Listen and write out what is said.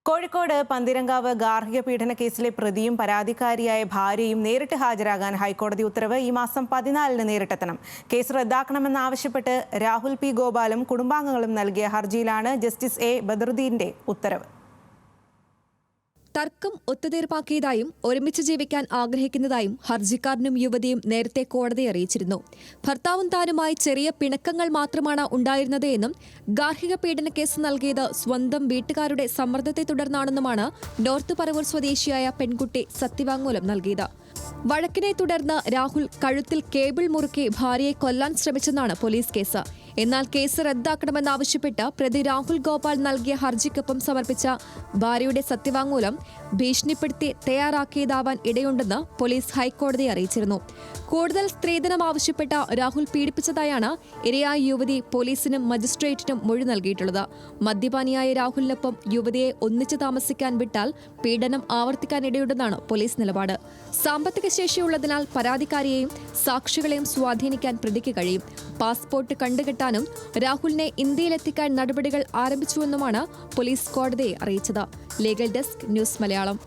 കോഴിക്കോട് പന്തിരങ്കാവ് ഗാർഹിക പീഡന കേസിലെ പ്രതിയും പരാതിക്കാരിയായ ഭാര്യയും നേരിട്ട് ഹാജരാകാൻ ഹൈക്കോടതി ഉത്തരവ് ഈ മാസം 14-ന് നേരിട്ടെത്തണം. കേസ് റദ്ദാക്കണമെന്നാവശ്യപ്പെട്ട് രാഹുൽ പി ഗോപാലും കുടുംബാംഗങ്ങളും നൽകിയ ഹർജിയിലാണ് ജസ്റ്റിസ് എ ബദറുദ്ദീന്റെ ഉത്തരവ്. തർക്കം ഒത്തുതീർപ്പാക്കിയതായും ഒരുമിച്ച് ജീവിക്കാൻ ആഗ്രഹിക്കുന്നതായും ഹർജിക്കാരനും യുവതിയും നേരത്തെ കോടതിയെ അറിയിച്ചിരുന്നു. ഭർത്താവും താനുമായി ചെറിയ പിണക്കങ്ങൾ മാത്രമാണ് ഉണ്ടായിരുന്നത് എന്നും ഗാർഹിക പീഡന കേസ് നൽകിയത് സ്വന്തം വീട്ടുകാരുടെ സമ്മർദ്ദത്തെ തുടർന്നാണെന്നുമാണ് നോർത്ത് പറവൂർ സ്വദേശിയായ പെൺകുട്ടി സത്യവാങ്മൂലം നൽകിയത്. വഴക്കിനെ തുടർന്ന് രാഹുൽ കഴുത്തിൽ കേബിൾ മുറുക്കി ഭാര്യയെ കൊല്ലാൻ ശ്രമിച്ചെന്നാണ് പോലീസ് കേസ്. എന്നാൽ കേസ് റദ്ദാക്കണമെന്നാവശ്യപ്പെട്ട് പ്രതി രാഹുൽ ഗോപാൽ നൽകിയ ഹർജിക്കൊപ്പം സമർപ്പിച്ച ഭാര്യയുടെ സത്യവാങ്മൂലം ഭീഷണിപ്പെടുത്തി തയ്യാറാക്കിയതാവാൻ ഇടയുണ്ടെന്ന് പോലീസ് ഹൈക്കോടതിയെ അറിയിച്ചിരുന്നു. കൂടുതൽ സ്ത്രീധനം ആവശ്യപ്പെട്ട രാഹുൽ പീഡിപ്പിച്ചതായാണ് ഇരയായ യുവതി പോലീസിനും മജിസ്ട്രേറ്റിനും മൊഴി നൽകിയിട്ടുള്ളത്. മദ്യപാനിയായ രാഹുലിനൊപ്പം യുവതിയെ ഒന്നിച്ചു താമസിക്കാൻ വിട്ടാൽ പീഡനം ആവർത്തിക്കാനിടയുണ്ടെന്നാണ് പോലീസ് നിലപാട്. സാമ്പത്തിക ശേഷിയുള്ളതിനാൽ പരാതിക്കാരിയെയും സാക്ഷികളെയും സ്വാധീനിക്കാൻ പ്രതിക്ക് കഴിയും. പാസ്പോർട്ട് കണ്ടുകെട്ടാനും രാഹുലിനെ ഇന്ത്യയിലെത്തിക്കാൻ നടപടികൾ ആരംഭിച്ചുവെന്നുമാണ് പോലീസ് കോടതിയെ അറിയിച്ചത്. Legal desk, news Malayalam.